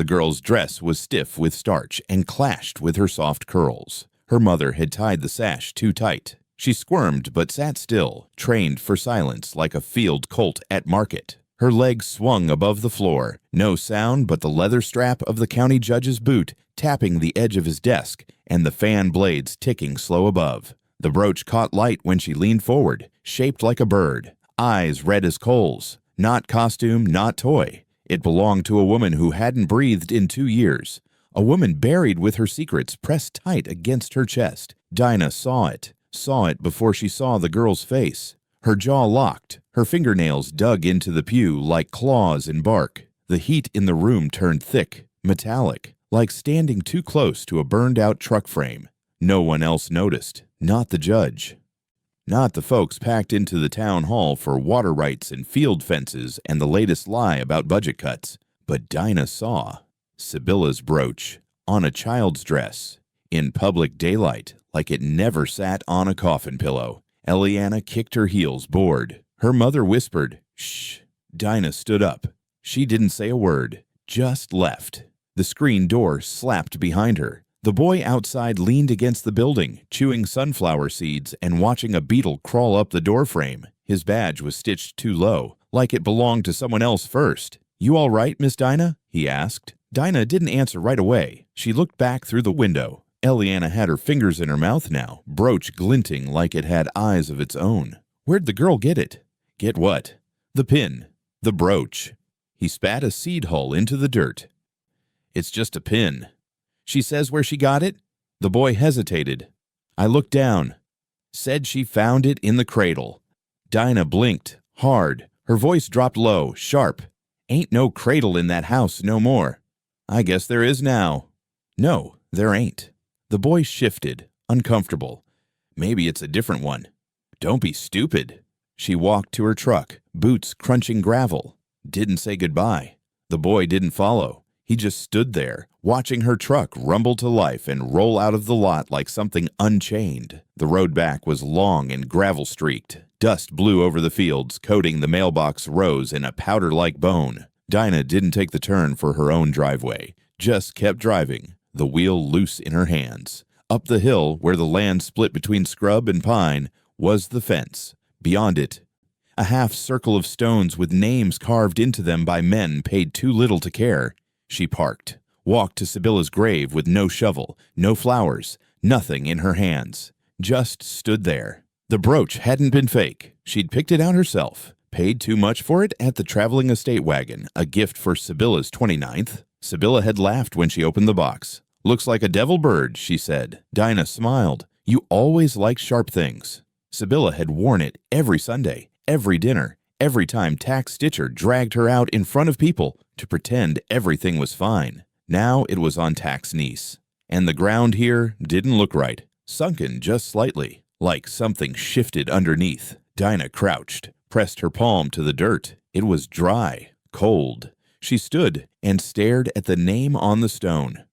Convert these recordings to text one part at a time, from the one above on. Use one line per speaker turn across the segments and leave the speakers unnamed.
The girl's dress was stiff with starch and clashed with her soft curls. Her mother had tied the sash too tight. She squirmed but sat still, trained for silence like a field colt at market. Her legs swung above the floor, no sound but the leather strap of the county judge's boot tapping the edge of his desk and the fan blades ticking slow above. The brooch caught light when she leaned forward, shaped like a bird, eyes red as coals. Not costume, not toy. It belonged to a woman who hadn't breathed in 2 years. A woman buried with her secrets pressed tight against her chest. Dinah saw it before she saw the girl's face. Her jaw locked, her fingernails dug into the pew like claws in bark. The heat in the room turned thick, metallic, like standing too close to a burned-out truck frame. No one else noticed, not the judge. Not the folks packed into the town hall for water rights and field fences and the latest lie about budget cuts. But Dinah saw Sybilla's brooch on a child's dress, in public daylight, like it never sat on a coffin pillow. Eliana kicked her heels, bored. Her mother whispered, "Shh." Dinah stood up. She didn't say a word, just left. The screen door slapped behind her. The boy outside leaned against the building, chewing sunflower seeds and watching a beetle crawl up the doorframe. His badge was stitched too low, like it belonged to someone else first. "You all right, Miss Dinah?" he asked. Dinah didn't answer right away. She looked back through the window. Eliana had her fingers in her mouth now, brooch glinting like it had eyes of its own. Where'd the girl get it? Get what? The pin. The brooch. He spat a seed hull into the dirt. "It's just a pin." "She says where she got it?" The boy hesitated. "I looked down. Said she found it in the cradle." Dinah blinked, hard. Her voice dropped low, sharp. "Ain't no cradle in that house no more." "I guess there is now." "No, there ain't." The boy shifted, uncomfortable. "Maybe it's a different one." "Don't be stupid." She walked to her truck, boots crunching gravel. Didn't say goodbye. The boy didn't follow. He just stood there, watching her truck rumble to life and roll out of the lot like something unchained. The road back was long and gravel-streaked. Dust blew over the fields, coating the mailbox rows in a powder-like bone. Dinah didn't take the turn for her own driveway, just kept driving, the wheel loose in her hands. Up the hill, where the land split between scrub and pine, was the fence. Beyond it, a half circle of stones with names carved into them by men paid too little to care. She parked, walked to Sybilla's grave with no shovel, no flowers, nothing in her hands. Just stood there. The brooch hadn't been fake. She'd picked it out herself. Paid too much for it at the traveling estate wagon, a gift for Sybilla's 29th. Sybylla had laughed when she opened the box. "Looks like a devil bird," she said. Dinah smiled. "You always like sharp things." Sybylla had worn it every Sunday, every dinner, every time Tack Stitcher dragged her out in front of people to pretend everything was fine. Now it was on Tack's niece. And the ground here didn't look right, sunken just slightly, like something shifted underneath. Dinah crouched, pressed her palm to the dirt. It was dry, cold. She stood and stared at the name on the stone.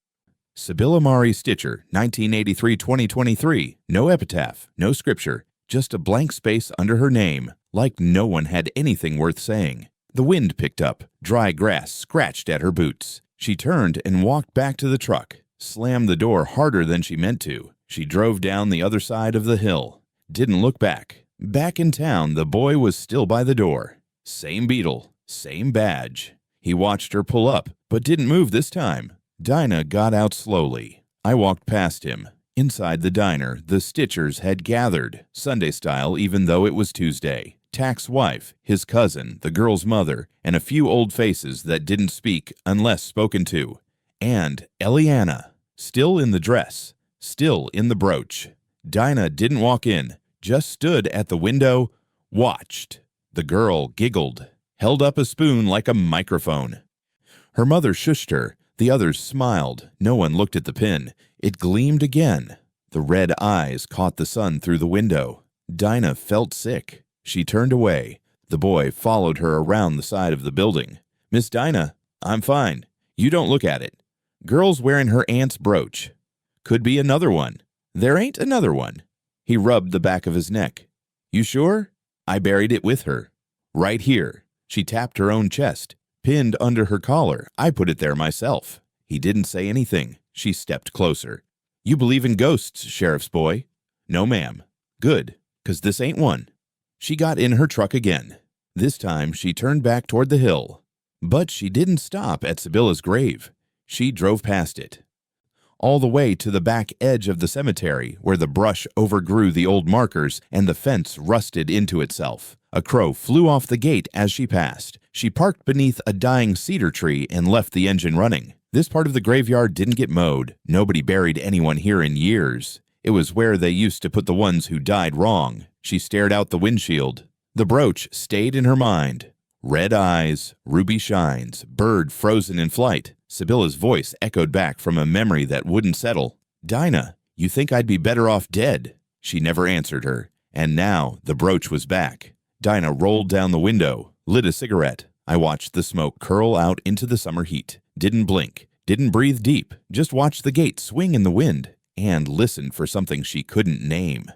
Sybylla Mari Stitcher, 1983-2023. No epitaph, no scripture, just a blank space under her name, like no one had anything worth saying. The wind picked up. Dry grass scratched at her boots. She turned and walked back to the truck, slammed the door harder than she meant to. She drove down the other side of the hill. Didn't look back. Back in town, the boy was still by the door. Same beetle, same badge. He watched her pull up, but didn't move this time. Dinah got out slowly. I walked past him. Inside the diner, the Stitchers had gathered, Sunday style even though it was Tuesday. Tack's wife, his cousin, the girl's mother, and a few old faces that didn't speak unless spoken to. And Eliana, still in the dress, still in the brooch. Dinah didn't walk in, just stood at the window, watched. The girl giggled, held up a spoon like a microphone. Her mother shushed her. The others smiled. No one looked at the pin. It gleamed again. The red eyes caught the sun through the window. Dinah felt sick. She turned away. The boy followed her around the side of the building. "Miss Dinah, I'm fine. You don't look at it. Girl's wearing her aunt's brooch. Could be another one. There ain't another one." He rubbed the back of his neck. "You sure? I buried it with her. Right here." She tapped her own chest. pinned under her collar. I put it there myself." He didn't say anything. She stepped closer. "You believe in ghosts, sheriff's boy?" "No, ma'am." "Good, 'cause this ain't one." She got in her truck again. This time she turned back toward the hill. But she didn't stop at Sybilla's grave. She drove past it, all the way to the back edge of the cemetery where the brush overgrew the old markers and the fence rusted into itself. A crow flew off the gate as she passed. She parked beneath a dying cedar tree and left the engine running. This part of the graveyard didn't get mowed. Nobody buried anyone here in years. It was where they used to put the ones who died wrong. She stared out the windshield. The brooch stayed in her mind. Red eyes, ruby shines, bird frozen in flight. Sybilla's voice echoed back from a memory that wouldn't settle. "Dinah, you think I'd be better off dead?" She never answered her, and now the brooch was back. Dinah rolled down the window, lit a cigarette. I watched the smoke curl out into the summer heat. Didn't blink, didn't breathe deep, just watched the gate swing in the wind and listened for something she couldn't name.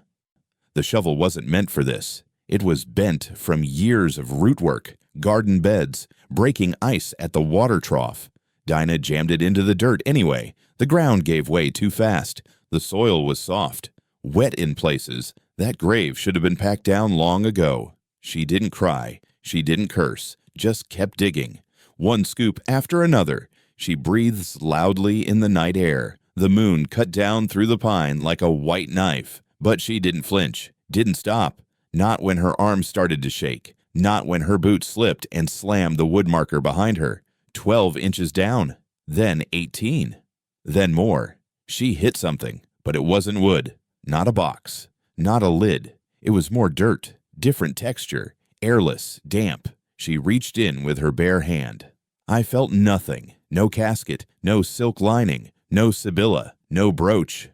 The shovel wasn't meant for this. It was bent from years of root work, garden beds, breaking ice at the water trough. Dinah jammed it into the dirt anyway. The ground gave way too fast. The soil was soft, wet in places. That grave should have been packed down long ago. She didn't cry. She didn't curse. Just kept digging. One scoop after another. She breathes loudly in the night air. The moon cut down through the pine like a white knife. But she didn't flinch. Didn't stop. Not when her arms started to shake. Not when her boot slipped and slammed the wood marker behind her. 12 inches down. Then 18. Then more. She hit something, but it wasn't wood. Not a box. Not a lid. It was more dirt. Different texture. Airless. Damp. She reached in with her bare hand. I felt nothing. No casket. No silk lining. No Sybylla. No brooch.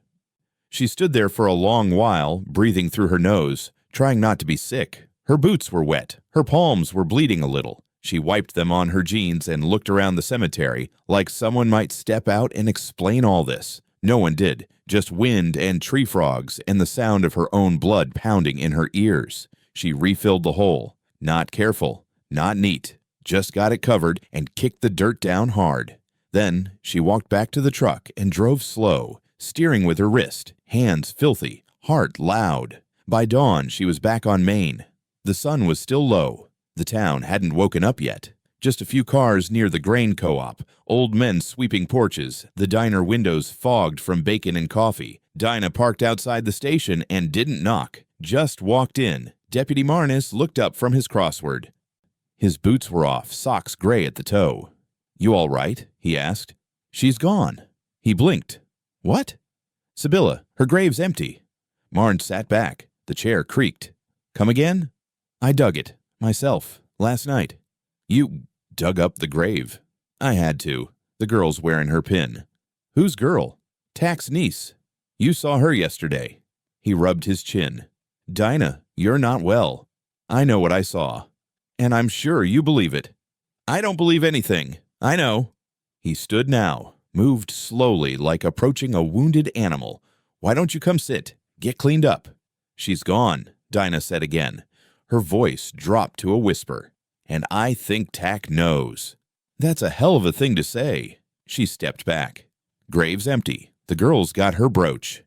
She stood there for a long while, breathing through her nose, trying not to be sick. Her boots were wet. Her palms were bleeding a little. She wiped them on her jeans and looked around the cemetery like someone might step out and explain all this. No one did. Just wind and tree frogs and the sound of her own blood pounding in her ears. She refilled the hole. Not careful. Not neat. Just got it covered and kicked the dirt down hard. Then she walked back to the truck and drove slow, steering with her wrist, hands filthy, heart loud. By dawn, she was back on Main. The sun was still low. The town hadn't woken up yet. Just a few cars near the grain co-op, old men sweeping porches, the diner windows fogged from bacon and coffee. Dinah parked outside the station and didn't knock, just walked in. Deputy Marnis looked up from his crossword. His boots were off, socks gray at the toe. "You all right?" he asked. "She's gone." He blinked. "What?" "Sybylla, her grave's empty." Marn sat back. The chair creaked. "Come again?" "I dug it, myself, last night." "You dug up the grave?" "I had to. The girl's wearing her pin." "Whose girl?" "Tack's niece. You saw her yesterday." He rubbed his chin. "Dinah, you're not well. I know what I saw. And I'm sure you believe it." "I don't believe anything. I know." He stood now, moved slowly like approaching a wounded animal. "Why don't you come sit? Get cleaned up." "She's gone," Dinah said again. Her voice dropped to a whisper. "And I think Tack knows." "That's a hell of a thing to say." She stepped back. "Grave's empty. The girl's got her brooch.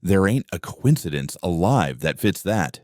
There ain't a coincidence alive that fits that.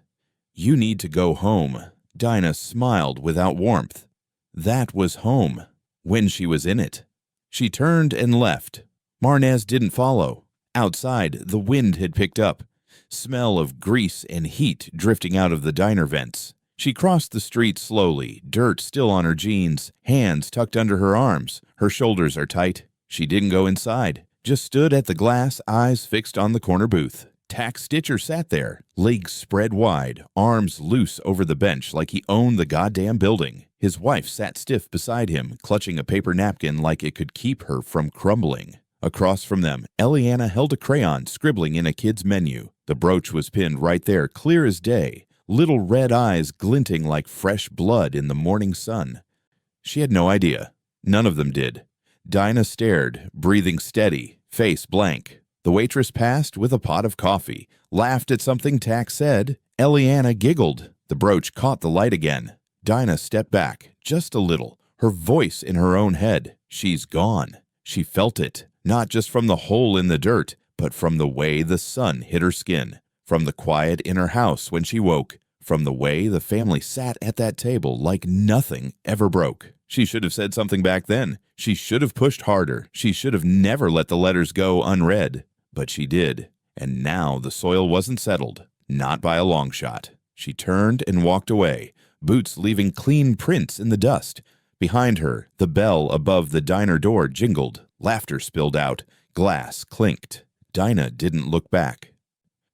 You need to go home." Dinah smiled without warmth. That was home, when she was in it. She turned and left. Marnez didn't follow. Outside, the wind had picked up. Smell of grease and heat drifting out of the diner vents. She crossed the street slowly, dirt still on her jeans, hands tucked under her arms. Her shoulders are tight. She didn't go inside, just stood at the glass, eyes fixed on the corner booth. Tack Stitcher sat there, legs spread wide, arms loose over the bench like he owned the goddamn building. His wife sat stiff beside him, clutching a paper napkin like it could keep her from crumbling. Across from them, Eliana held a crayon, scribbling in a kid's menu. The brooch was pinned right there, clear as day, little red eyes glinting like fresh blood in the morning sun. She had no idea. None of them did. Dinah stared, breathing steady, face blank. The waitress passed with a pot of coffee, laughed at something Tack said. Eliana giggled. The brooch caught the light again. Dinah stepped back, just a little, Her voice in her own head. She's gone. She felt it, not just from the hole in the dirt, but from the way the sun hit her skin, from the quiet in her house when she woke, from the way the family sat at that table like nothing ever broke. She should have said something back then. She should have pushed harder. She should have never let the letters go unread. But she did, and now the soil wasn't settled, not by a long shot. She turned and walked away, boots leaving clean prints in the dust. Behind her, the bell above the diner door jingled. Laughter spilled out. Glass clinked. Dinah didn't look back.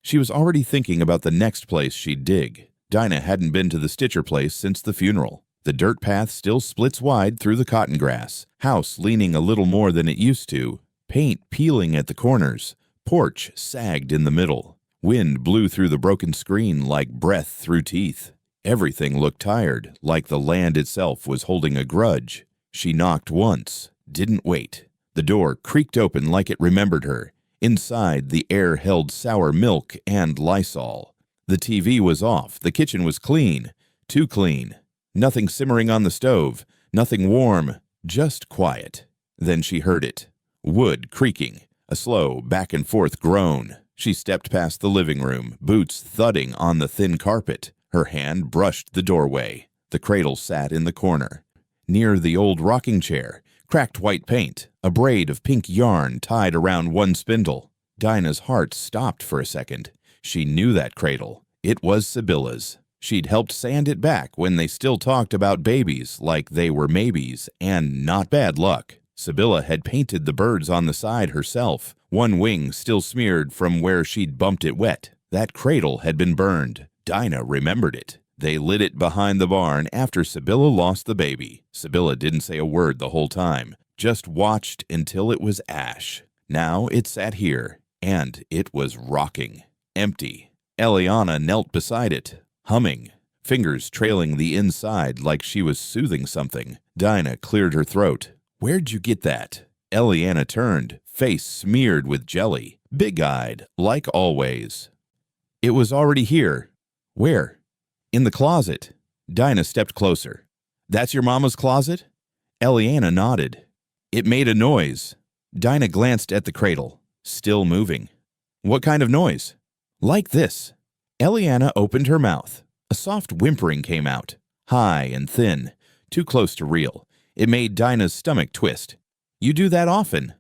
She was already thinking about the next place she'd dig. Dinah hadn't been to the Stitcher place since the funeral. The dirt path still splits wide through the cotton grass. House leaning a little more than it used to. Paint peeling at the corners. Porch sagged in the middle. Wind blew through the broken screen like breath through teeth. Everything looked tired, like the land itself was holding a grudge. She knocked once, didn't wait. The door creaked open like it remembered her. Inside, the air held sour milk and Lysol. The TV was off. The kitchen was clean. Too clean. Nothing simmering on the stove. Nothing warm. Just quiet. Then she heard it. Wood creaking. A slow back-and-forth groan. She stepped past the living room, boots thudding on the thin carpet. Her hand brushed the doorway. The cradle sat in the corner. Near the old rocking chair, cracked white paint, a braid of pink yarn tied around one spindle. Dinah's heart stopped for a second. She knew that cradle. It was Sybilla's. She'd helped sand it back when they still talked about babies like they were maybes and not bad luck. Sybilla had painted the birds on the side herself, one wing still smeared from where she'd bumped it wet. That cradle had been burned. Dinah remembered it. They lit it behind the barn after Sybilla lost the baby. Sybilla didn't say a word the whole time, just watched until it was ash. Now it sat here, and it was rocking. Empty. Eliana knelt beside it, humming, fingers trailing the inside like she was soothing something. Dinah cleared her throat. "Where'd you get that?" Eliana turned, face smeared with jelly, big-eyed, like always. "It was already here." "Where?" "In the closet." Dinah stepped closer. "That's your mama's closet?" Eliana nodded. "It made a noise." Dinah glanced at the cradle, still moving. "What kind of noise?" "Like this." Eliana opened her mouth. A soft whimpering came out, high and thin, too close to real. It made Dinah's stomach twist. "You do that often."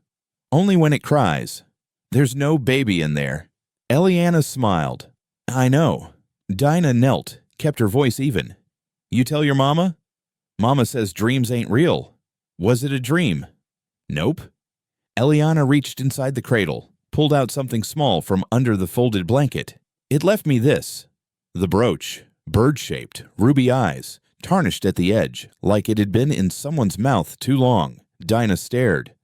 "Only when it cries." "There's no baby in there." Eliana smiled. "I know." Dinah knelt, kept her voice even. "You tell your mama?" "Mama says dreams ain't real." "Was it a dream?" "Nope." Eliana reached inside the cradle, pulled out something small from under the folded blanket. "It left me this." The brooch, bird-shaped, ruby eyes, tarnished at the edge, like it had been in someone's mouth too long. Dinah stared.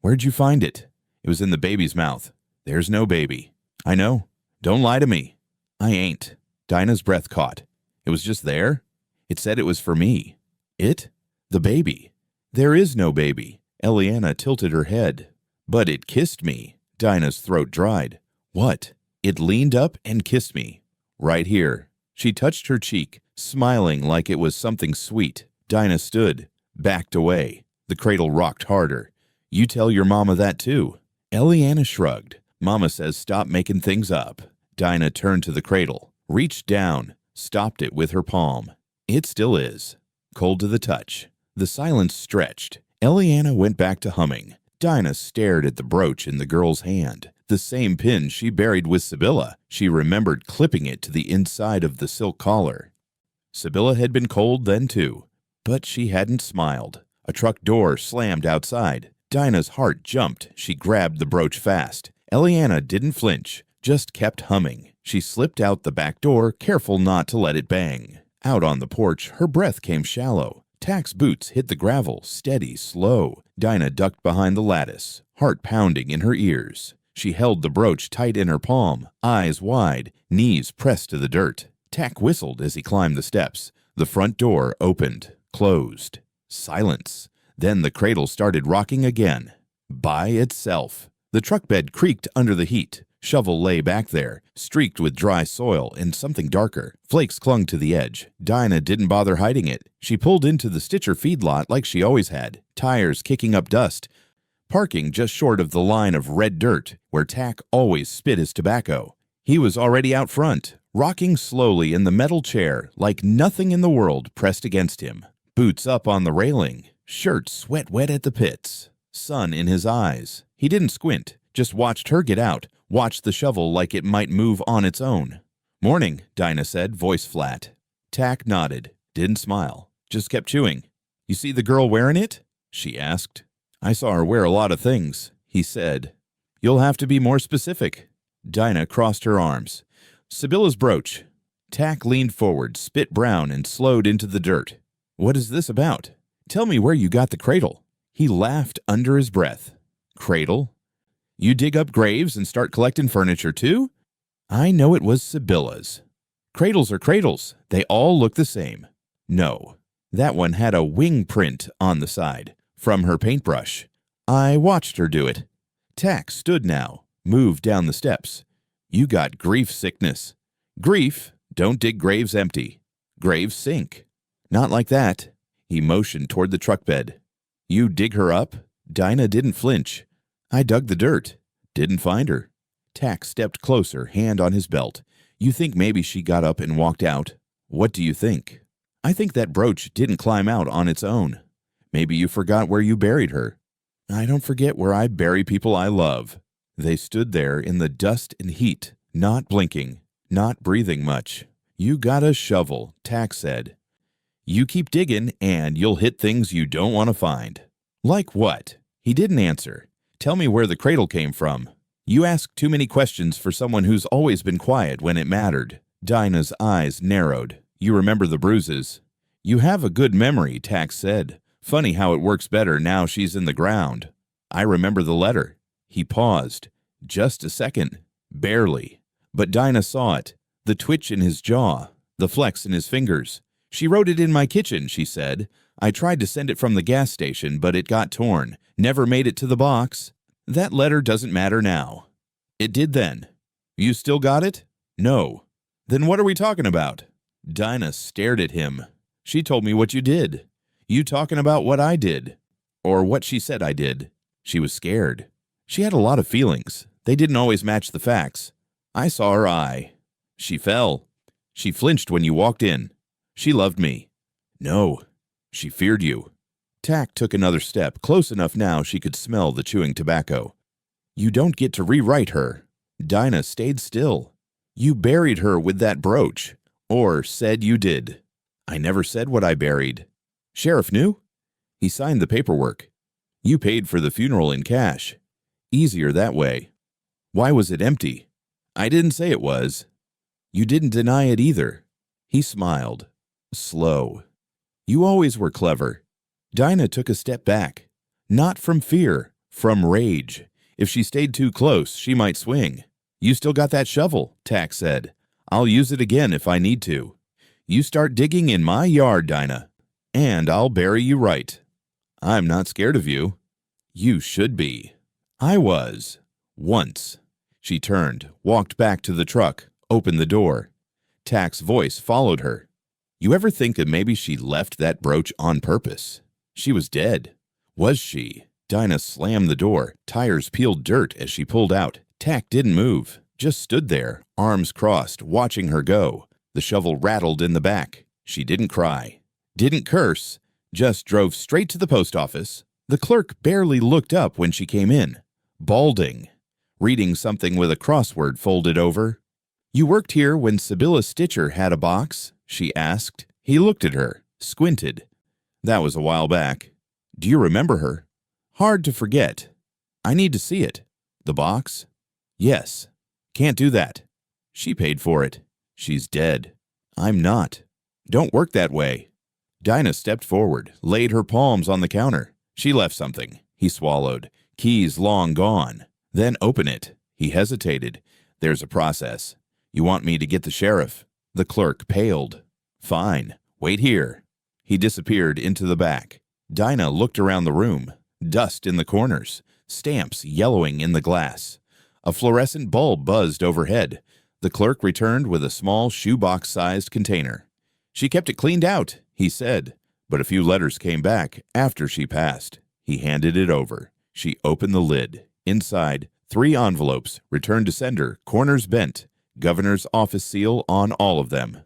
"Where'd you find it?" "It was in the baby's mouth." "There's no baby." "I know. Don't lie to me." "I ain't." Dinah's breath caught. "It was just there?" "It said it was for me." "It?" "The baby." "There is no baby." Eliana tilted her head. "But it kissed me." Dinah's throat dried. "What?" "It leaned up and kissed me. Right here." She touched her cheek, smiling like it was something sweet. Dinah stood, backed away. The cradle rocked harder. "You tell your mama that too." Eliana shrugged. "Mama says stop making things up." Dinah turned to the cradle, reached down, stopped it with her palm. It still is. Cold to the touch. The silence stretched. Eliana went back to humming. Dinah stared at the brooch in the girl's hand. The same pin she buried with Sybilla. She remembered clipping it to the inside of the silk collar. Sybilla had been cold then too, but she hadn't smiled. A truck door slammed outside. Dinah's heart jumped. She grabbed the brooch fast. Eliana didn't flinch, just kept humming. She slipped out the back door, careful not to let it bang. Out on the porch, her breath came shallow. Tack's boots hit the gravel, steady, slow. Dinah ducked behind the lattice, heart pounding in her ears. She held the brooch tight in her palm, eyes wide, knees pressed to the dirt. Tack whistled as he climbed the steps. The front door opened, closed. Silence. Then the cradle started rocking again. By itself. The truck bed creaked under the heat. Shovel lay back there, streaked with dry soil and something darker. Flakes clung to the edge. Dinah didn't bother hiding it. She pulled into the Stitcher feedlot like she always had, tires kicking up dust, parking just short of the line of red dirt where Tack always spit his tobacco. He was already out front, rocking slowly in the metal chair like nothing in the world pressed against him. Boots up on the railing, shirt sweat wet at the pits, sun in his eyes. He didn't squint, just watched her get out, watched the shovel like it might move on its own. "Morning," Dinah said, voice flat. Tack nodded, didn't smile, just kept chewing. "You see the girl wearing it?" she asked. "I saw her wear a lot of things," he said. "You'll have to be more specific." Dinah crossed her arms. "Sybilla's brooch." Tack leaned forward, spit brown, and slowed into the dirt. "What is this about? Tell me where you got the cradle." He laughed under his breath. "Cradle? You dig up graves and start collecting furniture too?" "I know it was Sybilla's." "Cradles are cradles. They all look the same." "No. That one had a wing print on the side, from her paintbrush. I watched her do it." Tack stood now, moved down the steps. "You got grief sickness." "Grief don't dig graves empty. Graves sink." "Not like that." He motioned toward the truck bed. "You dig her up?" Dinah didn't flinch. "I dug the dirt. Didn't find her." Tack stepped closer, hand on his belt. "You think maybe she got up and walked out?" "What do you think?" "I think that brooch didn't climb out on its own. Maybe you forgot where you buried her." "I don't forget where I bury people I love." They stood there in the dust and heat, not blinking, not breathing much. "You got a shovel," Tack said. "You keep digging and you'll hit things you don't want to find." "Like what?" He didn't answer. "Tell me where the cradle came from." "You ask too many questions for someone who's always been quiet when it mattered." Dinah's eyes narrowed. "You remember the bruises." "You have a good memory," Tack said. "Funny how it works better now she's in the ground." "I remember the letter." He paused. Just a second. Barely. But Dinah saw it. The twitch in his jaw. The flex in his fingers. "She wrote it in my kitchen," she said. "I tried to send it from the gas station, but it got torn. Never made it to the box." "That letter doesn't matter now." "It did then." "You still got it?" "No." "Then what are we talking about?" Dinah stared at him. "She told me what you did." "You talking about what I did?" "Or what she said I did." She was scared. She had a lot of feelings. They didn't always match the facts. "I saw her eye." "She fell." "She flinched when you walked in." "She loved me." "No." "She feared you." Tack took another step, close enough now she could smell the chewing tobacco. "You don't get to rewrite her." Dinah stayed still. "You buried her with that brooch. Or said you did." "I never said what I buried." "Sheriff knew?" "He signed the paperwork." "You paid for the funeral in cash." "Easier that way." "Why was it empty?" "I didn't say it was." "You didn't deny it either." He smiled. Slow. "You always were clever." Dinah took a step back. Not from fear, from rage. If she stayed too close, she might swing. "You still got that shovel," Tack said. "I'll use it again if I need to. You start digging in my yard, Dinah, and I'll bury you right." "I'm not scared of you." "You should be." "I was. Once." She turned, walked back to the truck, opened the door. Tack's voice followed her. "You ever think that maybe she left that brooch on purpose? She was dead." "Was she?" Dinah slammed the door. Tires peeled dirt as she pulled out. Tack didn't move, just stood there, arms crossed, watching her go. The shovel rattled in the back. She didn't cry. Didn't curse. Just drove straight to the post office. The clerk barely looked up when she came in. Balding. Reading something with a crossword folded over. "You worked here when Sybilla's Stitcher had a box?" she asked. He looked at her, squinted. "That was a while back." "Do you remember her?" "Hard to forget." "I need to see it." "The box?" "Yes." "Can't do that." "She paid for it." "She's dead." "I'm not." "Don't work that way." Dinah stepped forward, laid her palms on the counter. "She left something." He swallowed. "Keys long gone." "Then open it." He hesitated. "There's a process." "You want me to get the sheriff?" The clerk paled. "Fine. Wait here." He disappeared into the back. Dinah looked around the room. Dust in the corners. Stamps yellowing in the glass. A fluorescent bulb buzzed overhead. The clerk returned with a small shoebox-sized container. "She kept it cleaned out," he said, but a few letters came back after she passed. He handed it over. She opened the lid. Inside, 3 envelopes, returned to sender, corners bent, governor's office seal on all of them.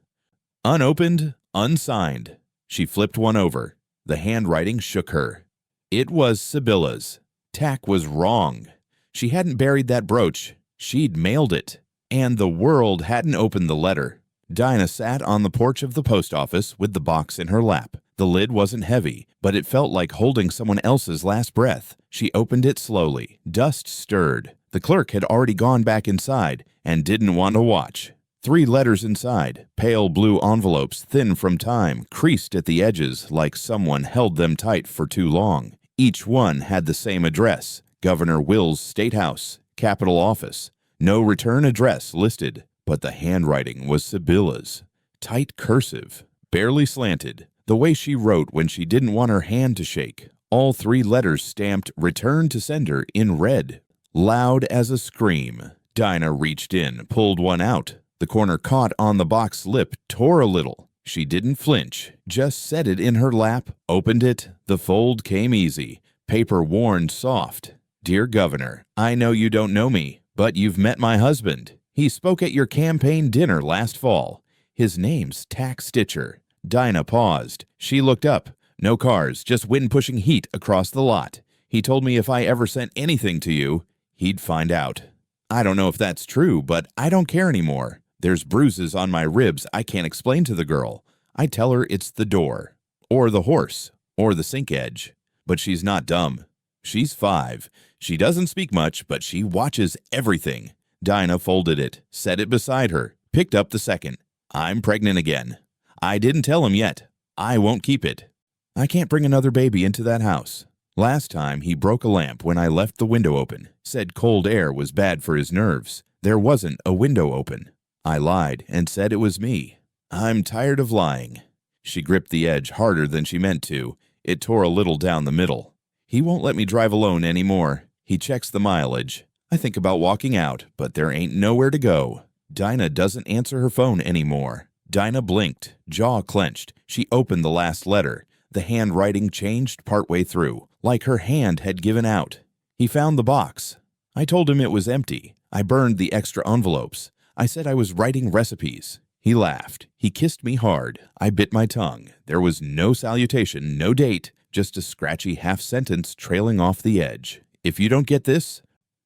Unopened, unsigned. She flipped one over. The handwriting shook her. It was Sybilla's. Tack was wrong. She hadn't buried that brooch. She'd mailed it. And the world hadn't opened the letter. Dinah sat on the porch of the post office with the box in her lap. The lid wasn't heavy, but it felt like holding someone else's last breath. She opened it slowly. Dust stirred. The clerk had already gone back inside and didn't want to watch. 3 letters inside, pale blue envelopes, thin from time, creased at the edges like someone held them tight for too long. Each one had the same address, Governor Will's State House, Capitol Office. No return address listed, but the handwriting was Sybilla's. Tight cursive, barely slanted, the way she wrote when she didn't want her hand to shake. All 3 letters stamped "Return to Sender" in red. Loud as a scream, Dinah reached in, pulled one out. The corner caught on the box lip, tore a little. She didn't flinch, just set it in her lap, opened it. The fold came easy, paper worn soft. "Dear Governor, I know you don't know me, but you've met my husband. He spoke at your campaign dinner last fall. His name's Tack Stitcher." Dinah paused. She looked up. No cars, just wind-pushing heat across the lot. "He told me if I ever sent anything to you, he'd find out. I don't know if that's true, but I don't care anymore. There's bruises on my ribs I can't explain to the girl. I tell her it's the door, or the horse, or the sink edge. But she's not dumb. She's 5. She doesn't speak much, but she watches everything." Dinah folded it, set it beside her, picked up the second. "I'm pregnant again. I didn't tell him yet. I won't keep it. I can't bring another baby into that house. Last time he broke a lamp when I left the window open. Said cold air was bad for his nerves. There wasn't a window open. I lied and said it was me. I'm tired of lying." She gripped the edge harder than she meant to. It tore a little down the middle. "He won't let me drive alone anymore. He checks the mileage. I think about walking out, but there ain't nowhere to go." Dinah doesn't answer her phone anymore. Dinah blinked, jaw clenched. She opened the last letter. The handwriting changed partway through, like her hand had given out. "He found the box. I told him it was empty. I burned the extra envelopes. I said I was writing recipes. He laughed. He kissed me hard. I bit my tongue. There was no salutation, no date, just a scratchy half-sentence trailing off the edge. If you don't get this,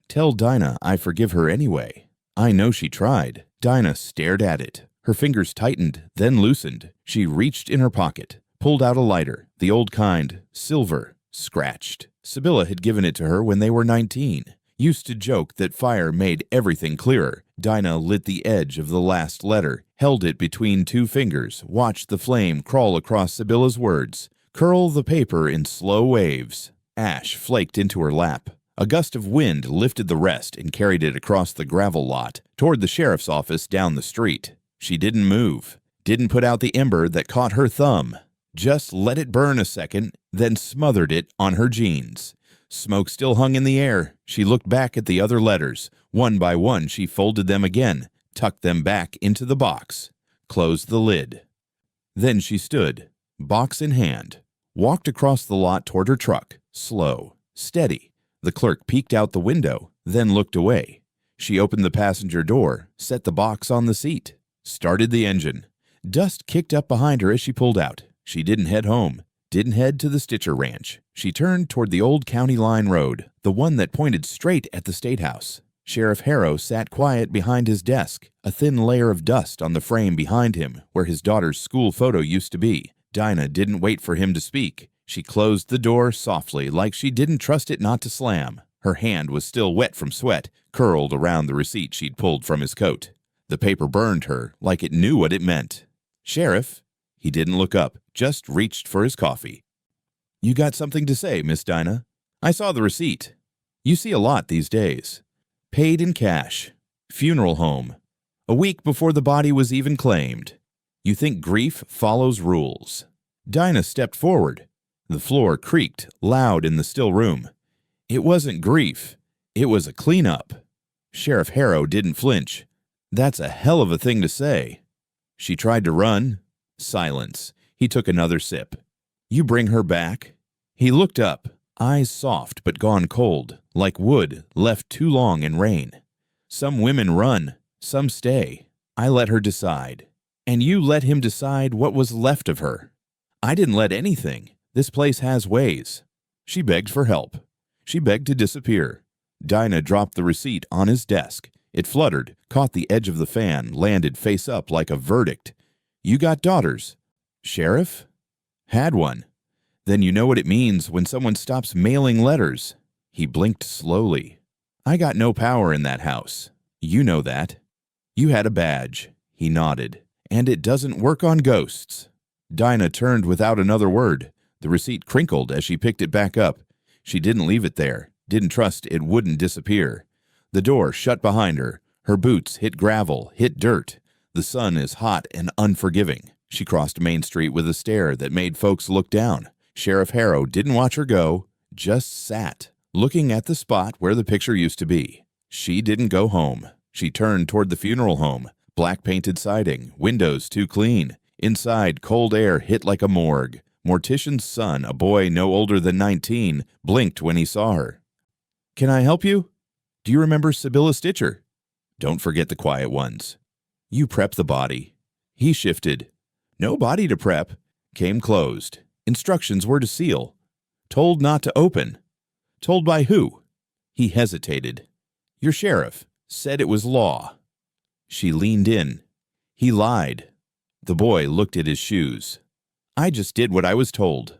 tell Dinah I forgive her anyway." I know she tried. Dinah stared at it. Her fingers tightened, then loosened. She reached in her pocket, pulled out a lighter, the old kind, silver, scratched. Sybilla had given it to her when they were 19. Used to joke that fire made everything clearer. Dinah lit the edge of the last letter, held it between 2 fingers, watched the flame crawl across Sybilla's words, curl the paper in slow waves. Ash flaked into her lap. A gust of wind lifted the rest and carried it across the gravel lot, toward the sheriff's office down the street. She didn't move, didn't put out the ember that caught her thumb. Just let it burn a second, then smothered it on her jeans. Smoke still hung in the air. She looked back at the other letters. One by one she folded them again, tucked them back into the box, closed the lid. Then she stood, box in hand, walked across the lot toward her truck, slow, steady. The clerk peeked out the window, then looked away. She opened the passenger door, set the box on the seat, started the engine. Dust kicked up behind her as she pulled out. She didn't head home, didn't head to the Stitcher Ranch. She turned toward the old county line road, the one that pointed straight at the State House. Sheriff Harrow sat quiet behind his desk, a thin layer of dust on the frame behind him, where his daughter's school photo used to be. Dinah didn't wait for him to speak. She closed the door softly, like she didn't trust it not to slam. Her hand was still wet from sweat, curled around the receipt she'd pulled from his coat. The paper burned her, like it knew what it meant. "Sheriff?" He didn't look up, just reached for his coffee. "You got something to say, Miss Dinah?" "I saw the receipt. You see a lot these days. Paid in cash. Funeral home. A week before the body was even claimed. You think grief follows rules." Dinah stepped forward. The floor creaked, loud in the still room. "It wasn't grief. It was a cleanup." Sheriff Harrow didn't flinch. That's a hell of a thing to say. She tried to run. Silence. He took another sip. You bring her back? He looked up, eyes soft but gone cold, like wood left too long in rain. Some women run, some stay. I let her decide. And you let him decide what was left of her. I didn't let anything. This place has ways. She begged for help. She begged to disappear. Dinah dropped the receipt on his desk. It fluttered, caught the edge of the fan, landed face up like a verdict. You got daughters. Sheriff? Had one. Then you know what it means when someone stops mailing letters. He blinked slowly. I got no power in that house. You know that. You had a badge. He nodded. And it doesn't work on ghosts. Dinah turned without another word. The receipt crinkled as she picked it back up. She didn't leave it there, didn't trust it wouldn't disappear. The door shut behind her. Her boots hit gravel, hit dirt. The sun is hot and unforgiving. She crossed Main Street with a stare that made folks look down. Sheriff Harrow didn't watch her go, just sat, looking at the spot where the picture used to be. She didn't go home. She turned toward the funeral home. Black-painted siding, windows too clean. Inside, cold air hit like a morgue. Mortician's son, a boy no older than 19, blinked when he saw her. Can I help you? Do you remember Sibylla Stitcher? Don't forget the quiet ones. You prep the body. He shifted. No body to prep. Came closed. Instructions were to seal. Told not to open. Told by who? He hesitated. Your sheriff said it was law. She leaned in. He lied. The boy looked at his shoes. I just did what I was told.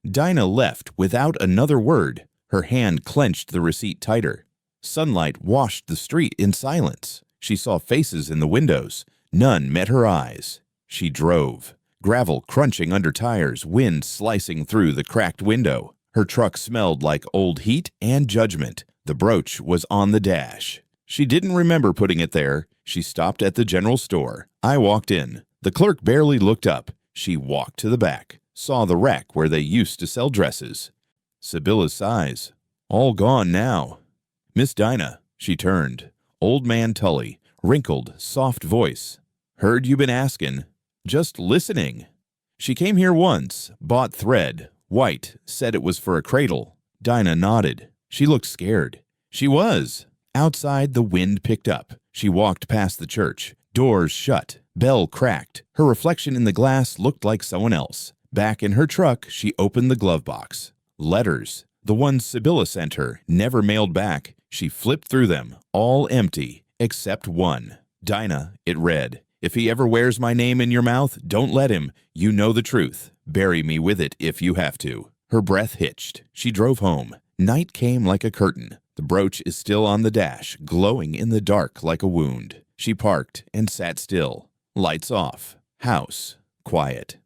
Dinah left without another word. Her hand clenched the receipt tighter. Sunlight washed the street in silence. She saw faces in the windows. None met her eyes. She drove. Gravel crunching under tires, wind slicing through the cracked window. Her truck smelled like old heat and judgment. The brooch was on the dash. She didn't remember putting it there. She stopped at the general store. I walked in. The clerk barely looked up. She walked to the back, saw the rack where they used to sell dresses. Sibylla's size. All gone now. Miss Dinah, she turned. Old man Tully, wrinkled, soft voice. Heard you been asking. Just listening. She came here once, bought thread. White, said it was for a cradle. Dinah nodded. She looked scared. She was. Outside, the wind picked up. She walked past the church. Doors shut. Bell cracked. Her reflection in the glass looked like someone else. Back in her truck, she opened the glove box. Letters. The ones Sibylla sent her, never mailed back. She flipped through them, all empty, except one. Dinah, it read, if he ever wears my name in your mouth, don't let him. You know the truth. Bury me with it if you have to. Her breath hitched. She drove home. Night came like a curtain. The brooch is still on the dash, glowing in the dark like a wound. She parked and sat still. Lights off. House. Quiet.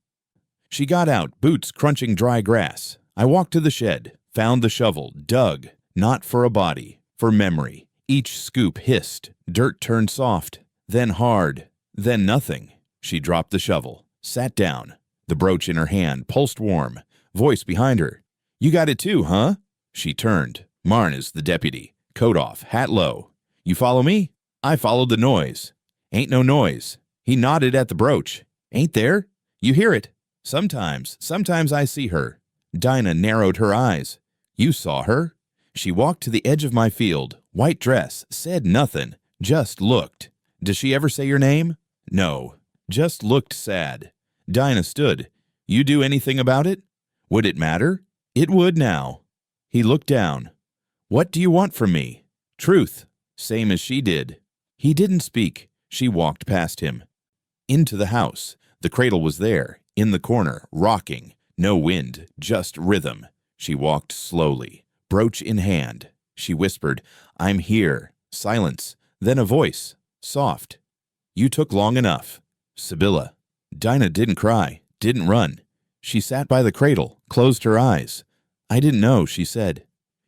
She got out, boots crunching dry grass. I walked to the shed, found the shovel, dug. Not for a body, for memory. Each scoop hissed. Dirt turned soft, then hard, then nothing. She dropped the shovel, sat down. The brooch in her hand pulsed warm. Voice behind her. You got it too, huh? She turned. Marna's the deputy. Coat off, hat low. You follow me? I followed the noise. Ain't no noise. He nodded at the brooch. Ain't there? You hear it. Sometimes I see her. Dinah narrowed her eyes. You saw her? She walked to the edge of my field. White dress, said nothing, just looked. Does she ever say your name? No, just looked sad. Dinah stood. You do anything about it? Would it matter? It would now. He looked down. What do you want from me? Truth, same as she did. He didn't speak. She walked past him. Into the house. The cradle was there, in the corner, rocking. No wind, just rhythm. She walked slowly, brooch in hand. She whispered, I'm here. Silence. Then a voice, soft. You took long enough. Sibylla. Dinah didn't cry, didn't run. She sat by the cradle, closed her eyes. I didn't know, she said.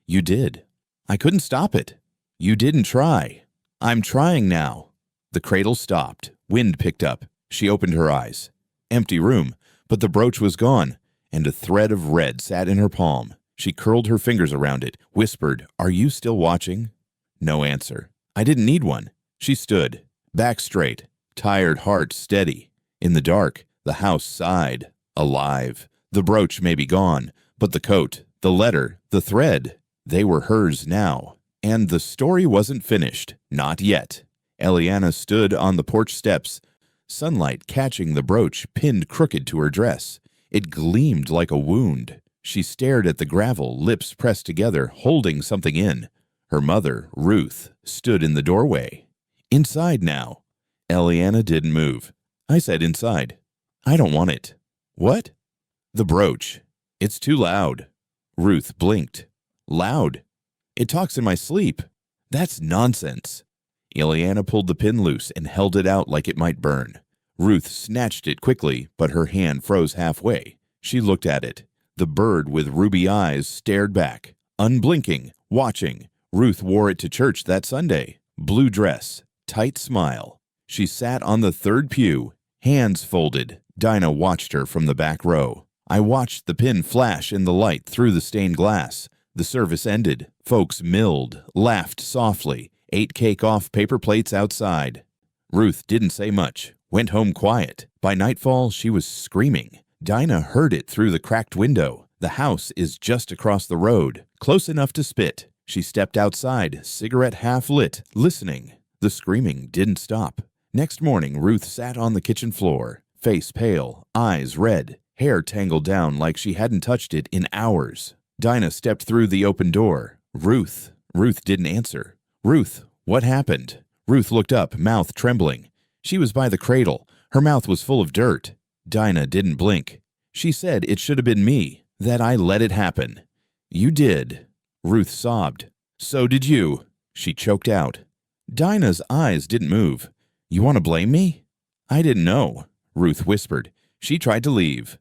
You did. I couldn't stop it. You didn't try. I'm trying now. The cradle stopped. Wind picked up. She opened her eyes. Empty room, but the brooch was gone, and a thread of red sat in her palm. She curled her fingers around it, whispered, Are you still watching? No answer. I didn't need one. She stood, back straight, tired heart steady. In the dark, the house sighed, alive. The brooch may be gone, but the coat, the letter, the thread, they were hers now. And the story wasn't finished, not yet. Eliana stood on the porch steps, sunlight catching the brooch pinned crooked to her dress. It gleamed like a wound. She stared at the gravel, lips pressed together, holding something in. Her mother, Ruth, stood in the doorway. Inside now. Eliana didn't move. I said inside. I don't want it. What? The brooch. It's too loud. Ruth blinked. Loud? It talks in my sleep. That's nonsense. Eliana pulled the pin loose and held it out like it might burn. Ruth snatched it quickly, but her hand froze halfway. She looked at it. The bird with ruby eyes stared back, unblinking, watching. Ruth wore it to church that Sunday. Blue dress, tight smile. She sat on the third pew, hands folded. Dinah watched her from the back row. I watched the pin flash in the light through the stained glass. The service ended. Folks milled, laughed softly, ate cake off paper plates outside. Ruth didn't say much, went home quiet. By nightfall, she was screaming. Dinah heard it through the cracked window. The house is just across the road, close enough to spit. She stepped outside, cigarette half lit, listening. The screaming didn't stop. Next morning, Ruth sat on the kitchen floor, face pale, eyes red, hair tangled down like she hadn't touched it in hours. Dinah stepped through the open door. Ruth. Ruth didn't answer. Ruth, what happened? Ruth looked up, mouth trembling. She was by the cradle. Her mouth was full of dirt. Dinah didn't blink. She said it should have been me, that I let it happen. You did. Ruth sobbed. So did you. She choked out. Dinah's eyes didn't move. You want to blame me? I didn't know. Ruth whispered. She tried to leave.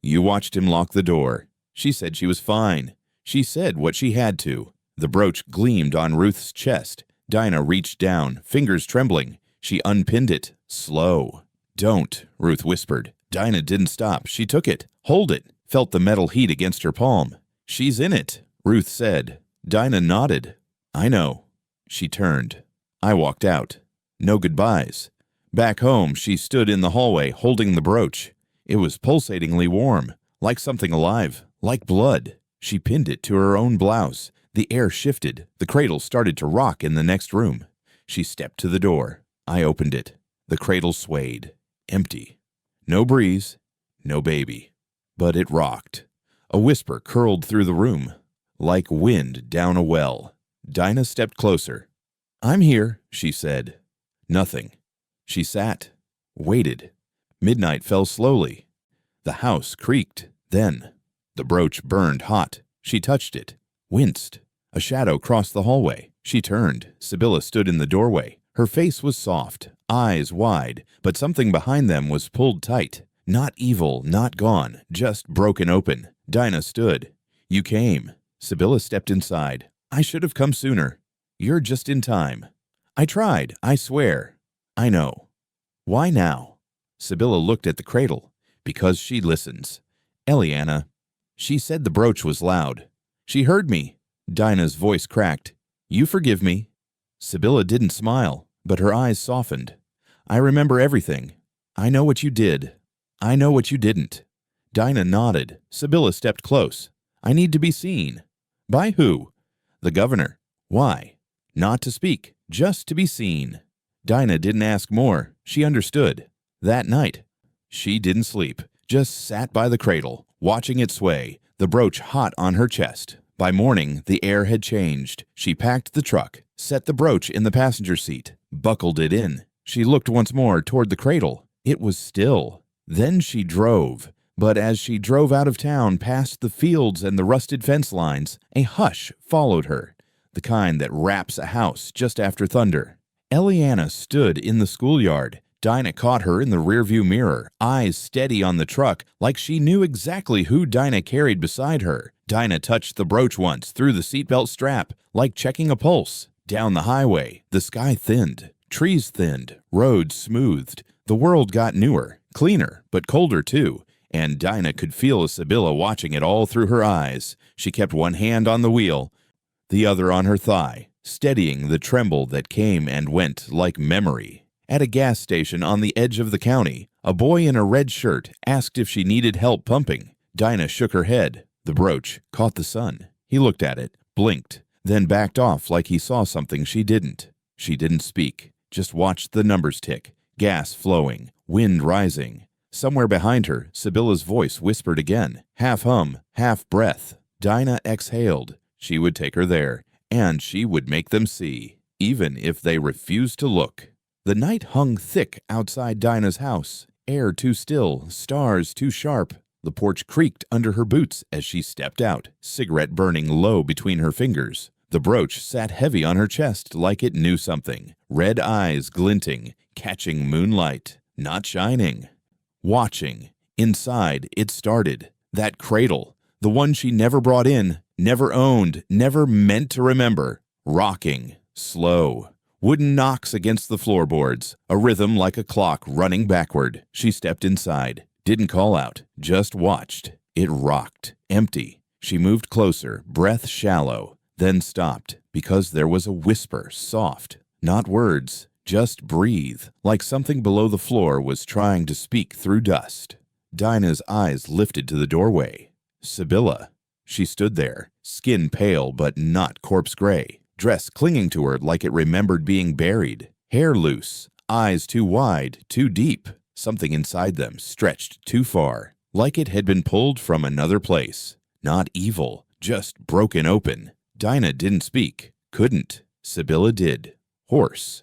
You watched him lock the door. She said she was fine. She said what she had to. The brooch gleamed on Ruth's chest. Dinah reached down, fingers trembling. She unpinned it, slow. Don't, Ruth whispered. Dinah didn't stop. She took it, hold it, felt the metal heat against her palm. She's in it, Ruth said. Dinah nodded. I know. She turned. I walked out. No goodbyes. Back home, she stood in the hallway, holding the brooch. It was pulsatingly warm, like something alive, like blood. She pinned it to her own blouse. The air shifted. The cradle started to rock in the next room. She stepped to the door. I opened it. The cradle swayed. Empty. No breeze. No baby. But it rocked. A whisper curled through the room, like wind down a well. Dinah stepped closer. I'm here, she said. Nothing. She sat, waited. Midnight fell slowly. The house creaked. Then the brooch burned hot. She touched it, winced. A shadow crossed the hallway. She turned. Sibylla stood in the doorway. Her face was soft, eyes wide, but something behind them was pulled tight. Not evil, not gone, just broken open. Dinah stood. You came. Sibylla stepped inside. I should have come sooner. You're just in time. I tried, I swear. I know. Why now? Sibylla looked at the cradle. Because she listens. Eliana. She said the brooch was loud. She heard me. Dinah's voice cracked. You forgive me. Sibylla didn't smile, but her eyes softened. I remember everything. I know what you did. I know what you didn't. Dinah nodded. Sibylla stepped close. I need to be seen. By who? The governor. Why? Not to speak, just to be seen. Dinah didn't ask more. She understood. That night, she didn't sleep, just sat by the cradle, watching it sway, the brooch hot on her chest. By morning, the air had changed. She packed the truck, set the brooch in the passenger seat, buckled it in. She looked once more toward the cradle. It was still. Then she drove. But as she drove out of town past the fields and the rusted fence lines, a hush followed her, the kind that wraps a house just after thunder. Eliana stood in the schoolyard. Dinah caught her in the rearview mirror, eyes steady on the truck, like she knew exactly who Dinah carried beside her. Dinah touched the brooch once through the seatbelt strap, like checking a pulse. Down the highway, the sky thinned, trees thinned, roads smoothed. The world got newer, cleaner, but colder too. And Dinah could feel Sibylla watching it all through her eyes. She kept one hand on the wheel, the other on her thigh, steadying the tremble that came and went like memory. At a gas station on the edge of the county, a boy in a red shirt asked if she needed help pumping. Dinah shook her head. The brooch caught the sun. He looked at it, blinked, then backed off like he saw something she didn't. She didn't speak, just watched the numbers tick, gas flowing, wind rising. Somewhere behind her, Sybilla's voice whispered again, half hum, half breath. Dinah exhaled. She would take her there, and she would make them see, even if they refused to look. The night hung thick outside Dinah's house, air too still, stars too sharp. The porch creaked under her boots as she stepped out, cigarette burning low between her fingers. The brooch sat heavy on her chest like it knew something, red eyes glinting, catching moonlight, not shining. Watching. Inside, it started. That cradle, the one she never brought in, never owned, never meant to remember. Rocking. Slow. Wooden knocks against the floorboards, a rhythm like a clock running backward. She stepped inside. Didn't call out, just watched. It rocked. Empty. She moved closer, breath shallow, then stopped because there was a whisper, soft. Not words. Just breathe, like something below the floor was trying to speak through dust. Dinah's eyes lifted to the doorway. Sybylla. She stood there, skin pale but not corpse gray, dress clinging to her like it remembered being buried, hair loose, eyes too wide, too deep, something inside them stretched too far, like it had been pulled from another place. Not evil, just broken open. Dinah didn't speak, couldn't. Sybylla did. Hoarse.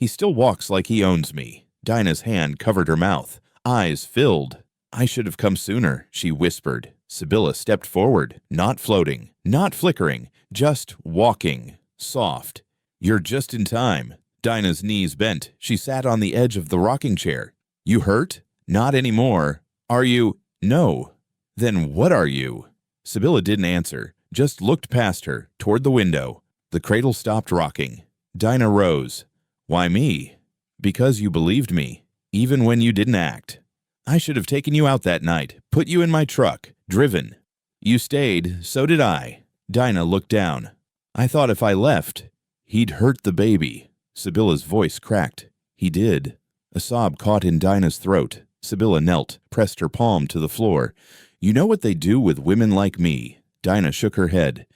He still walks like he owns me. Dinah's hand covered her mouth, eyes filled. I should have come sooner, she whispered. Sybylla stepped forward, not floating, not flickering, just walking, soft. You're just in time. Dinah's knees bent. She sat on the edge of the rocking chair. You hurt? Not anymore. Are you? No. Then what are you? Sybylla didn't answer, just looked past her, toward the window. The cradle stopped rocking. Dinah rose. Why me? Because you believed me, even when you didn't act. I should have taken you out that night, put you in my truck, driven. You stayed, so did I. Dinah looked down. I thought if I left, he'd hurt the baby. Sybylla's voice cracked. He did. A sob caught in Dinah's throat. Sybylla knelt, pressed her palm to the floor. You know what they do with women like me? Dinah shook her head.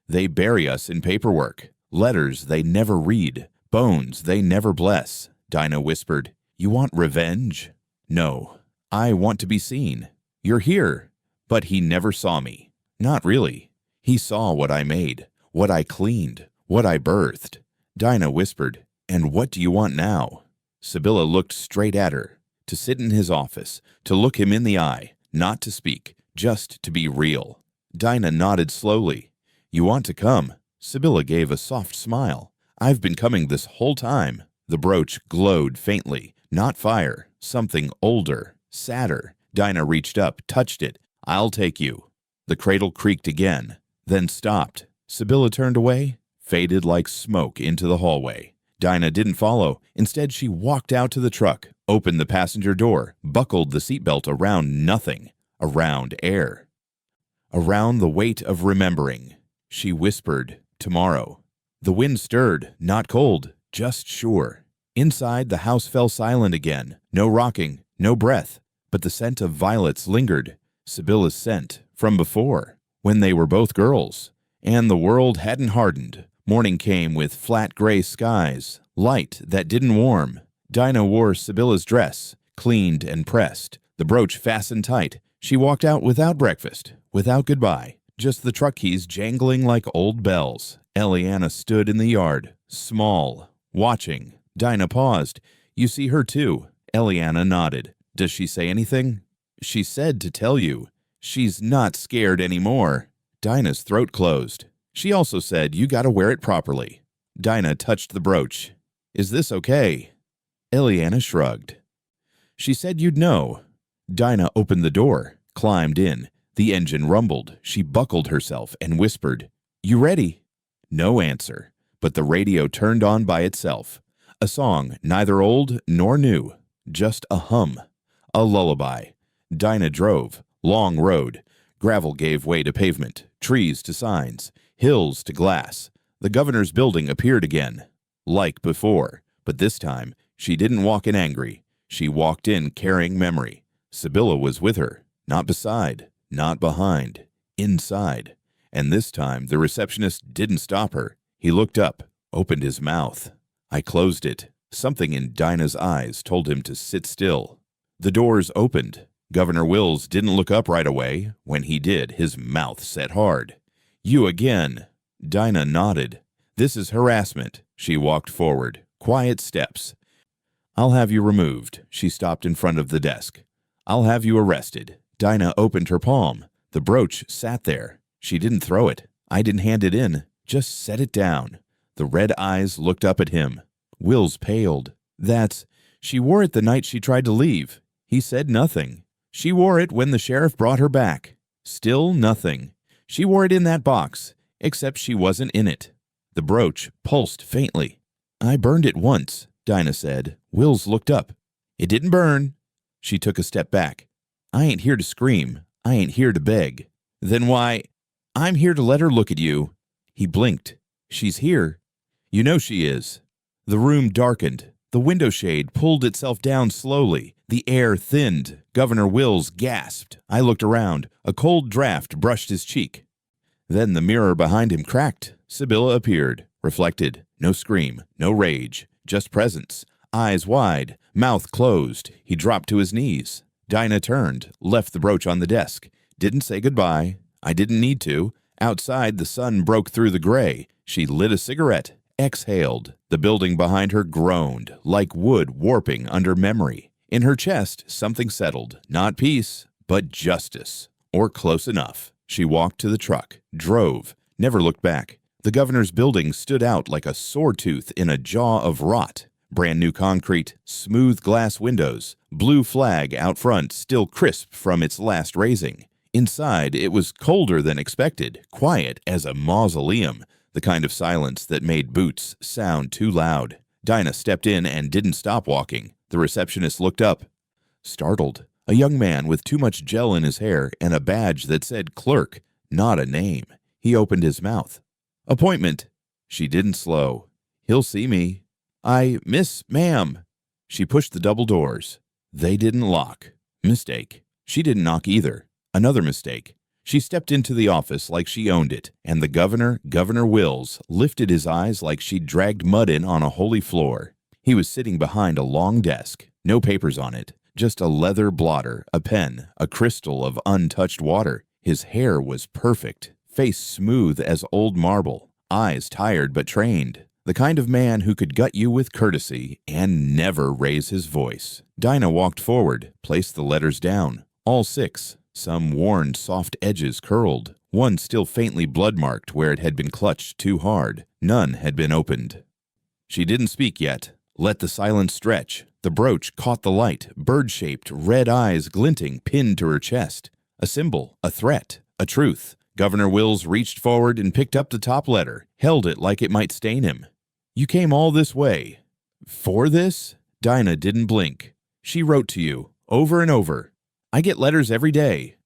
They bury us in paperwork, letters they never read. Bones they never bless. Dinah whispered. You want revenge? No. I want to be seen. You're here. But he never saw me. Not really. He saw what I made, what I cleaned, what I birthed. Dinah whispered. And what do you want now? Sybylla looked straight at her. To sit in his office, to look him in the eye, not to speak, just to be real. Dinah nodded slowly. You want to come? Sybylla gave a soft smile. I've been coming this whole time. The brooch glowed faintly. Not fire. Something older, sadder. Dinah reached up, touched it. I'll take you. The cradle creaked again, then stopped. Sybylla turned away, faded like smoke into the hallway. Dinah didn't follow. Instead, she walked out to the truck, opened the passenger door, buckled the seatbelt around nothing, around air. Around the weight of remembering. She whispered, tomorrow. The wind stirred, not cold, just sure. Inside, the house fell silent again. No rocking, no breath. But the scent of violets lingered. Sybylla's scent, from before, when they were both girls. And the world hadn't hardened. Morning came with flat gray skies, light that didn't warm. Dinah wore Sybylla's dress, cleaned and pressed, the brooch fastened tight. She walked out without breakfast, without goodbye, just the truck keys jangling like old bells. Eliana stood in the yard, small, watching. Dinah paused. You see her too. Eliana nodded. Does she say anything? She said to tell you. She's not scared anymore. Dinah's throat closed. She also said you gotta wear it properly. Dinah touched the brooch. Is this okay? Eliana shrugged. She said you'd know. Dinah opened the door, climbed in. The engine rumbled. She buckled herself and whispered, You ready? No answer, but the radio turned on by itself. A song, neither old nor new, just a hum, a lullaby. Dinah drove, long road. Gravel gave way to pavement, trees to signs, hills to glass. The governor's building appeared again, like before, but this time she didn't walk in angry. She walked in carrying memory. Sibylla was with her, not beside, not behind, inside. And this time the receptionist didn't stop her. He looked up, opened his mouth. I closed it. Something in Dinah's eyes told him to sit still. The doors opened. Governor Wills didn't look up right away. When he did, his mouth set hard. "You again." Dinah nodded. "This is harassment." She walked forward. Quiet steps. "I'll have you removed." She stopped in front of the desk. "I'll have you arrested." Dinah opened her palm. The brooch sat there. She didn't throw it. I didn't hand it in. Just set it down. The red eyes looked up at him. Wills paled. She wore it the night she tried to leave. He said nothing. She wore it when the sheriff brought her back. Still nothing. She wore it in that box, except she wasn't in it. The brooch pulsed faintly. "I burned it once," Dinah said. Wills looked up. "It didn't burn." She took a step back. "I ain't here to scream. I ain't here to beg." "Then why?" "I'm here to let her look at you." He blinked. "She's here." "You know she is." The room darkened. The window shade pulled itself down slowly. The air thinned. Governor Wills gasped. I looked around. A cold draft brushed his cheek. Then the mirror behind him cracked. Sibylla appeared. Reflected. No scream. No rage. Just presence. Eyes wide. Mouth closed. He dropped to his knees. Dinah turned. Left the brooch on the desk. Didn't say goodbye. I didn't need to. Outside, the sun broke through the gray. She lit a cigarette. Exhaled. The building behind her groaned, like wood warping under memory. In her chest, something settled. Not peace, but justice. Or close enough. She walked to the truck, drove, never looked back. The governor's building stood out like a sore tooth in a jaw of rot. Brand new concrete, smooth glass windows, blue flag out front still crisp from its last raising. Inside, it was colder than expected, quiet as a mausoleum. The kind of silence that made boots sound too loud. Dinah stepped in and didn't stop walking. The receptionist looked up. Startled. A young man with too much gel in his hair and a badge that said clerk, not a name. He opened his mouth. "Appointment." She didn't slow. "He'll see me." Ma'am." She pushed the double doors. They didn't lock. Mistake. She didn't knock either. Another mistake. She stepped into the office like she owned it, and the Governor Wills, lifted his eyes like she'd dragged mud in on a holy floor. He was sitting behind a long desk, no papers on it, just a leather blotter, a pen, a crystal of untouched water. His hair was perfect, face smooth as old marble, eyes tired but trained. The kind of man who could gut you with courtesy and never raise his voice. Dinah walked forward, placed the letters down, all 6. Some worn, soft edges curled. One still faintly blood-marked where it had been clutched too hard. None had been opened. She didn't speak yet. Let the silence stretch. The brooch caught the light, bird-shaped, red eyes glinting, pinned to her chest. A symbol, a threat, a truth. Governor Wills reached forward and picked up the top letter, held it like it might stain him. "You came all this way." "For this?" Dinah didn't blink. "She wrote to you, over and over. I get letters every day."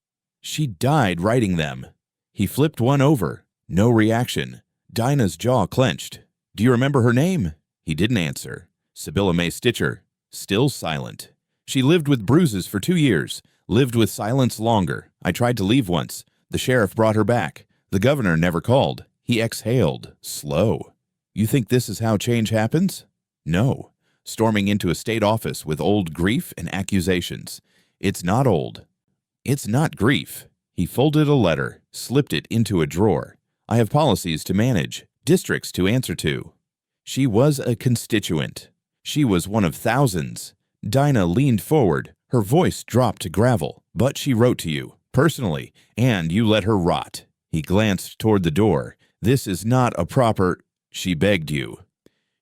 "She died writing them." He flipped one over. No reaction. Dinah's jaw clenched. "Do you remember her name?" He didn't answer. "Sibylla May Stitcher." Still silent. "She lived with bruises for 2 years. Lived with silence longer. I tried to leave once. The sheriff brought her back. The governor never called." He exhaled. Slow. "You think this is how change happens?" "No." Storming into a state office with old grief and accusations. "It's not old. It's not grief." He folded a letter, slipped it into a drawer. "I have policies to manage, districts to answer to." She was a constituent. She was one of thousands. Dinah leaned forward. Her voice dropped to gravel. "But she wrote to you, personally, and you let her rot." He glanced toward the door. "This is not a proper—" "She begged you."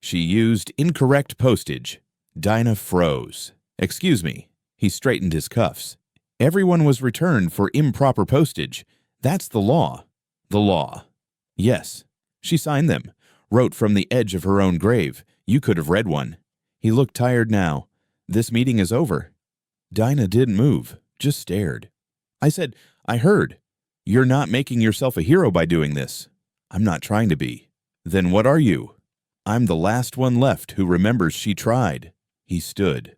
"She used incorrect postage." Dinah froze. "Excuse me." He straightened his cuffs. "Everyone was returned for improper postage. That's the law." "The law." "Yes." She signed them. Wrote from the edge of her own grave. You could have read one. He looked tired now. "This meeting is over." Dinah didn't move, just stared. I said, "I heard. You're not making yourself a hero by doing this." "I'm not trying to be." Then what are you? I'm the last one left who remembers she tried. He stood.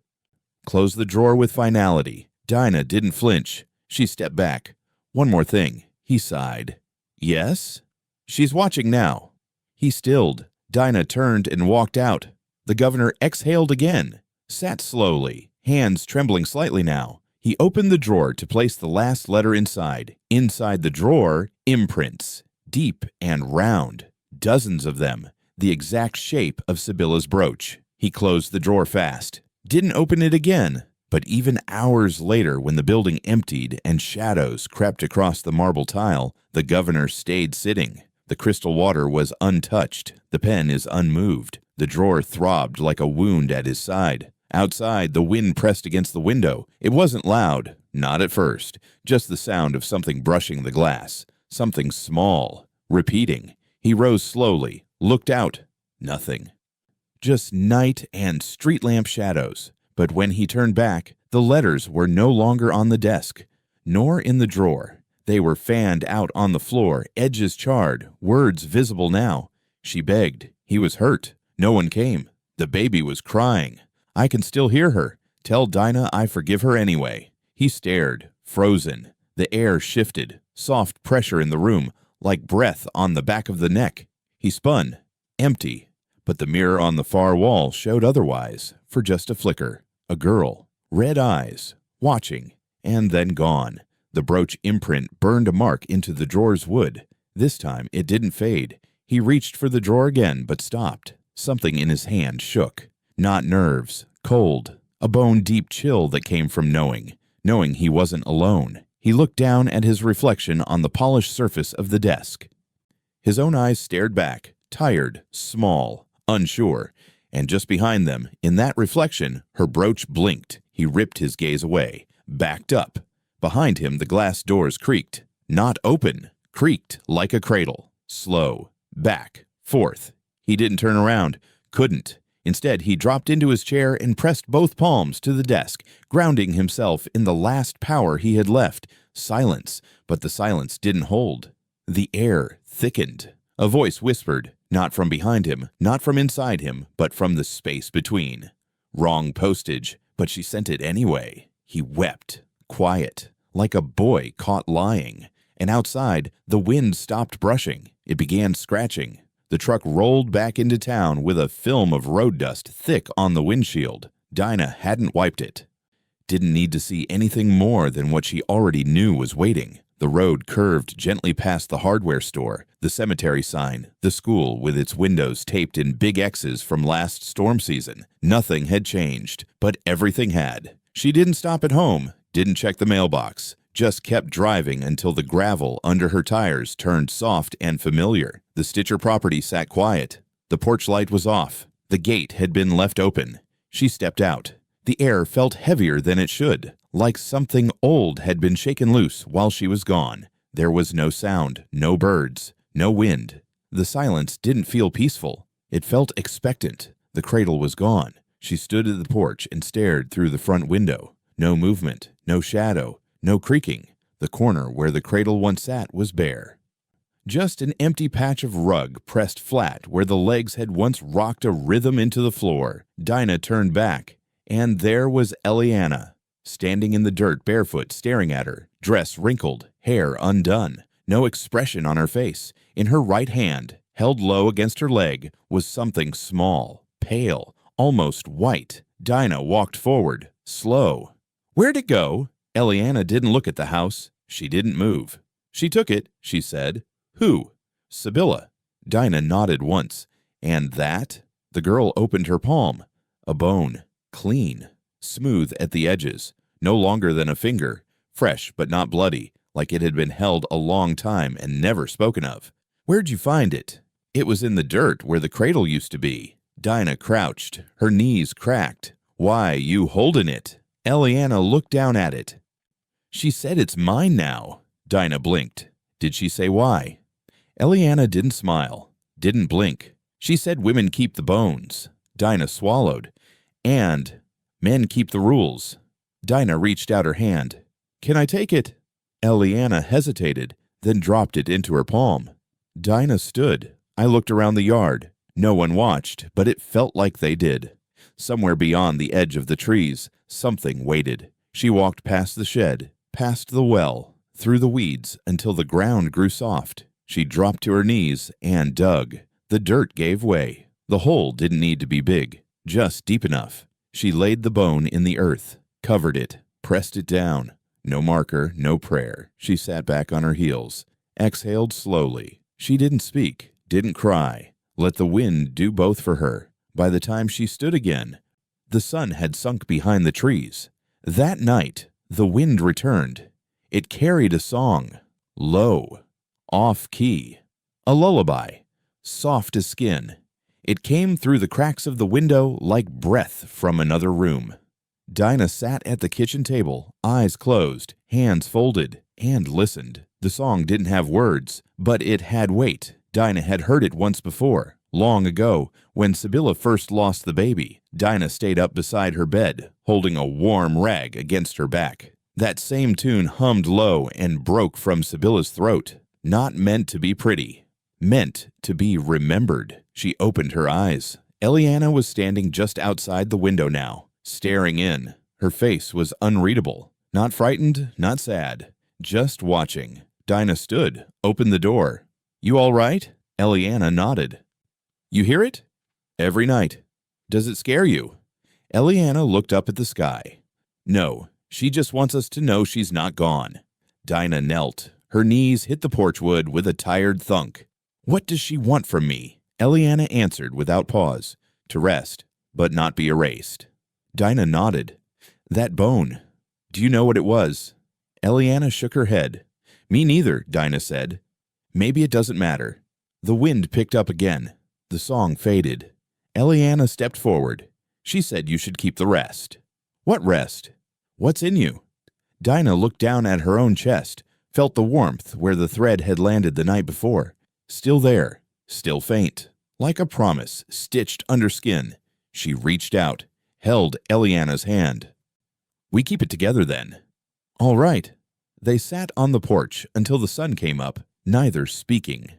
Close the drawer with finality. Dinah didn't flinch. She stepped back. One more thing. He sighed. Yes? She's watching now. He stilled. Dinah turned and walked out. The governor exhaled again, sat slowly, hands trembling slightly now. He opened the drawer to place the last letter inside. Inside the drawer, imprints, deep and round, dozens of them, the exact shape of Sybilla's brooch. He closed the drawer fast. Didn't open it again. But even hours later, when the building emptied and shadows crept across the marble tile, the governor stayed sitting. The crystal water was untouched. The pen is unmoved. The drawer throbbed like a wound at his side. Outside, the wind pressed against the window. It wasn't loud, not at first, just the sound of something brushing the glass, something small, repeating. He rose slowly, looked out. Nothing. Just night and street lamp shadows. But when he turned back, the letters were no longer on the desk, nor in the drawer. They were fanned out on the floor, edges charred, words visible now. She begged. He was hurt. No one came. The baby was crying. I can still hear her. Tell Dinah I forgive her anyway. He stared, frozen. The air shifted, soft pressure in the room, like breath on the back of the neck. He spun. Empty. But the mirror on the far wall showed otherwise, for just a flicker. A girl, red eyes, watching, and then gone. The brooch imprint burned a mark into the drawer's wood. This time it didn't fade. He reached for the drawer again, but stopped. Something in his hand shook. Not nerves, cold, a bone-deep chill that came from knowing he wasn't alone. He looked down at his reflection on the polished surface of the desk. His own eyes stared back, tired, small, unsure. And just behind them, in that reflection, her brooch blinked. He ripped his gaze away, backed up. Behind him, the glass doors creaked. Not open, creaked like a cradle. Slow, back, forth. He didn't turn around, couldn't. Instead, he dropped into his chair and pressed both palms to the desk, grounding himself in the last power he had left. Silence, but the silence didn't hold. The air thickened. A voice whispered, not from behind him, not from inside him, but from the space between. Wrong postage, but she sent it anyway. He wept, quiet, like a boy caught lying. And outside, the wind stopped brushing. It began scratching. The truck rolled back into town with a film of road dust thick on the windshield. Dinah hadn't wiped it. Didn't need to see anything more than what she already knew was waiting. The road curved gently past the hardware store, the cemetery sign, the school with its windows taped in big X's from last storm season. Nothing had changed, but everything had. She didn't stop at home, didn't check the mailbox, just kept driving until the gravel under her tires turned soft and familiar. The Stitcher property sat quiet. The porch light was off. The gate had been left open. She stepped out. The air felt heavier than it should, like something old had been shaken loose while she was gone. There was no sound, no birds, no wind. The silence didn't feel peaceful. It felt expectant. The cradle was gone. She stood at the porch and stared through the front window. No movement, no shadow, no creaking. The corner where the cradle once sat was bare. Just an empty patch of rug pressed flat where the legs had once rocked a rhythm into the floor. Dinah turned back, and there was Eliana, standing in the dirt barefoot, staring at her, dress wrinkled, hair undone, no expression on her face. In her right hand, held low against her leg, was something small, pale, almost white. Dinah walked forward, slow. Where'd it go? Eliana didn't look at the house. She didn't move. She took it, she said. Who? Sybylla. Dinah nodded once. And that? The girl opened her palm. A bone, clean, smooth at the edges, no longer than a finger, fresh but not bloody, like it had been held a long time and never spoken of. Where'd you find it? It was in the dirt where the cradle used to be. Dinah crouched, her knees cracked. Why, you holdin' it? Eliana looked down at it. She said it's mine now. Dinah blinked. Did she say why? Eliana didn't smile, didn't blink. She said women keep the bones. Dinah swallowed. And men keep the rules. Dinah reached out her hand. Can I take it? Eliana hesitated, then dropped it into her palm. Dinah stood, I looked around the yard. No one watched, but it felt like they did. Somewhere beyond the edge of the trees, something waited. She walked past the shed, past the well, through the weeds until the ground grew soft. She dropped to her knees and dug. The dirt gave way. The hole didn't need to be big, just deep enough. She laid the bone in the earth, covered it, pressed it down. No marker, no prayer. She sat back on her heels, exhaled slowly. She didn't speak, didn't cry. Let the wind do both for her. By the time she stood again, the sun had sunk behind the trees. That night, the wind returned. It carried a song, low, off-key, a lullaby, soft as skin. It came through the cracks of the window like breath from another room. Dinah sat at the kitchen table, eyes closed, hands folded, and listened. The song didn't have words, but it had weight. Dinah had heard it once before, long ago, when Sibylla first lost the baby. Dinah stayed up beside her bed, holding a warm rag against her back. That same tune hummed low and broke from Sibylla's throat. Not meant to be pretty, meant to be remembered. She opened her eyes. Eliana was standing just outside the window now, staring in. Her face was unreadable. Not frightened, not sad, just watching. Dinah stood, opened the door. "You all right?" Eliana nodded. "You hear it?" "Every night." "Does it scare you?" Eliana looked up at the sky. "No, she just wants us to know she's not gone." Dinah knelt. Her knees hit the porch wood with a tired thunk. "What does she want from me?" Eliana answered without pause. "To rest, but not be erased." Dinah nodded. "That bone. Do you know what it was?" Eliana shook her head. "Me neither," Dinah said. "Maybe it doesn't matter." The wind picked up again. The song faded. Eliana stepped forward. "She said you should keep the rest." "What rest?" "What's in you?" Dinah looked down at her own chest, felt the warmth where the thread had landed the night before. Still there, still faint, like a promise stitched under skin. She reached out, held Eliana's hand. "We keep it together then." "All right." They sat on the porch until the sun came up, neither speaking.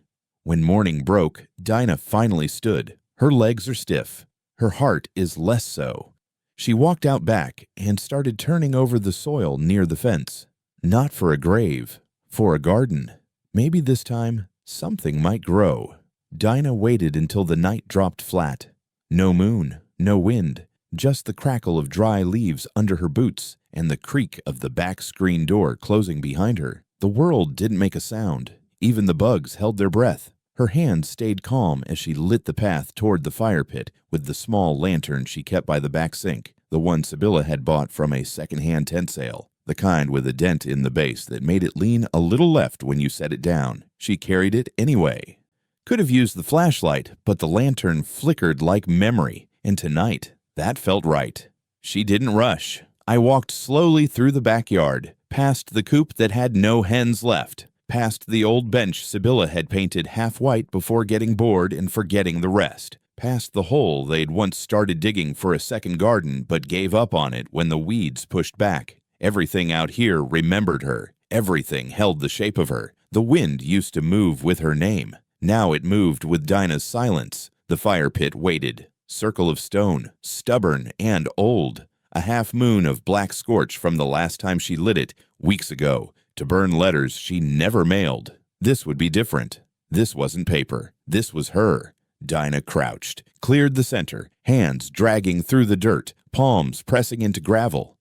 When morning broke, Dinah finally stood. Her legs are stiff. Her heart is less so. She walked out back and started turning over the soil near the fence. Not for a grave, for a garden. Maybe this time something might grow. Dinah waited until the night dropped flat. No moon, no wind, just the crackle of dry leaves under her boots and the creak of the back screen door closing behind her. The world didn't make a sound. Even the bugs held their breath. Her hand stayed calm as she lit the path toward the fire pit with the small lantern she kept by the back sink, the one Sibylla had bought from a second-hand tent sale, the kind with a dent in the base that made it lean a little left when you set it down. She carried it anyway. Could have used the flashlight, but the lantern flickered like memory, and tonight, that felt right. She didn't rush. I walked slowly through the backyard, past the coop that had no hens left, past the old bench Sibylla had painted half white before getting bored and forgetting the rest, past the hole they'd once started digging for a second garden but gave up on it when the weeds pushed back. Everything out here remembered her. Everything held the shape of her. The wind used to move with her name. Now it moved with Dinah's silence. The fire pit waited. Circle of stone, stubborn and old. A half moon of black scorch from the last time she lit it, weeks ago, to burn letters she never mailed. This would be different. This wasn't paper. This was her. Dinah crouched, cleared the center, hands dragging through the dirt, palms pressing into gravel.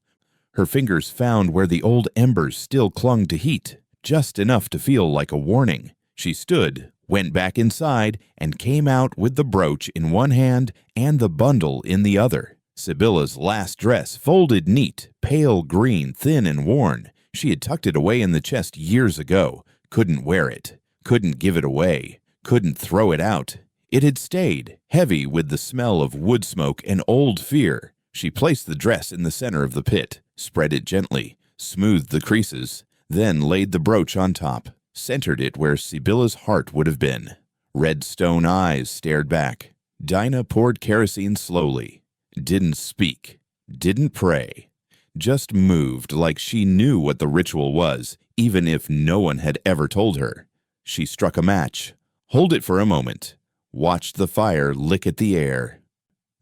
Her fingers found where the old embers still clung to heat, just enough to feel like a warning. She stood, went back inside, and came out with the brooch in one hand and the bundle in the other. Sibylla's last dress, folded neat, pale green, thin and worn. She had tucked it away in the chest years ago. Couldn't wear it. Couldn't give it away. Couldn't throw it out. It had stayed, heavy with the smell of wood smoke and old fear. She placed the dress in the center of the pit, spread it gently, smoothed the creases, then laid the brooch on top, centered it where Sibylla's heart would have been. Red stone eyes stared back. Dinah poured kerosene slowly. Didn't speak. Didn't pray. Just moved like she knew what the ritual was, even if no one had ever told her. She struck a match. Hold it for a moment. watched the fire lick at the air,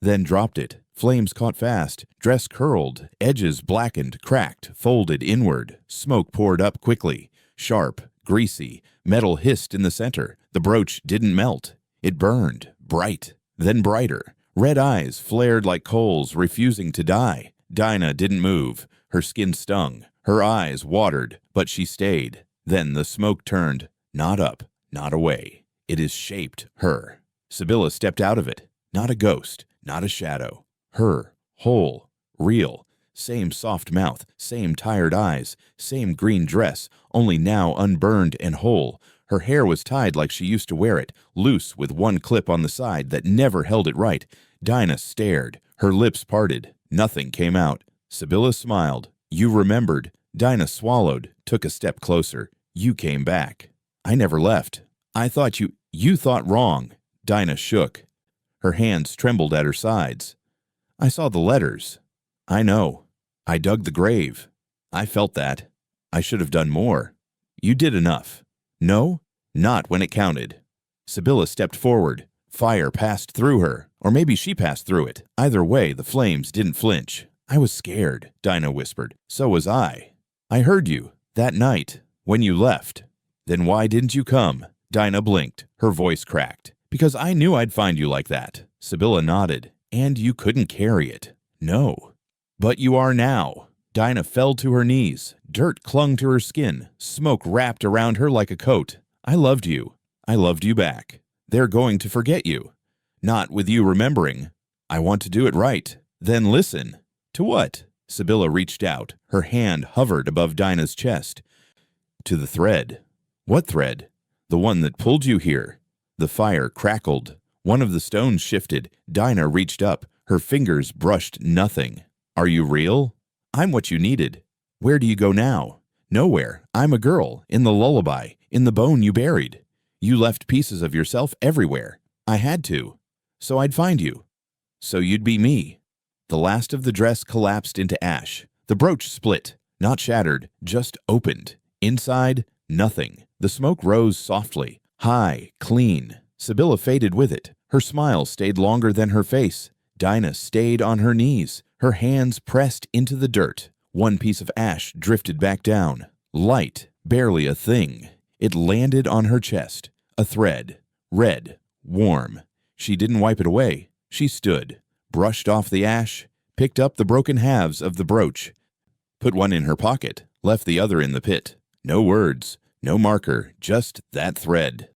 then dropped it. Flames caught fast, dress curled, edges blackened, cracked, folded inward. Smoke poured up quickly, sharp, greasy. Metal hissed in the center. The brooch didn't melt. It burned, bright, then brighter. Red eyes flared like coals, refusing to die. Dinah didn't move. Her skin stung. Her eyes watered, but she stayed. Then the smoke turned, not up, not away. It is shaped her. Sibylla stepped out of it. Not a ghost, not a shadow. Her, whole, real, same soft mouth, same tired eyes, same green dress, only now unburned and whole. Her hair was tied like she used to wear it, loose with one clip on the side that never held it right. Dinah stared, her lips parted. Nothing came out. Sibylla smiled. You remembered. Dinah swallowed, took a step closer. You came back. I never left. I thought you thought wrong. Dinah shook. Her hands trembled at her sides. I saw the letters. I know. I dug the grave. I felt that. I should have done more. You did enough. No? Not when it counted. Sibylla stepped forward. Fire passed through her, or maybe she passed through it. Either way, the flames didn't flinch. I was scared, Dinah whispered. So was I. I heard you, that night, when you left. Then why didn't you come? Dinah blinked. Her voice cracked. Because I knew I'd find you like that. Sibylla nodded. And you couldn't carry it. No. But you are now. Dinah fell to her knees. Dirt clung to her skin. Smoke wrapped around her like a coat. I loved you. I loved you back. They're going to forget you. Not with you remembering. I want to do it right. Then listen. To what? Sibylla reached out. Her hand hovered above Dinah's chest. To the thread. What thread? The one that pulled you here. The fire crackled. One of the stones shifted. Dinah reached up. Her fingers brushed nothing. Are you real? I'm what you needed. Where do you go now? Nowhere. I'm a girl, in the lullaby, in the bone you buried. You left pieces of yourself everywhere. I had to. So I'd find you. So you'd be me. The last of the dress collapsed into ash. The brooch split, not shattered, just opened. Inside, nothing. The smoke rose softly, high, clean. Sibylla faded with it. Her smile stayed longer than her face. Dinah stayed on her knees, her hands pressed into the dirt. One piece of ash drifted back down. Light, barely a thing. It landed on her chest. A thread. Red. Warm. She didn't wipe it away. She stood, brushed off the ash, picked up the broken halves of the brooch, put one in her pocket, left the other in the pit. No words, no marker, just that thread.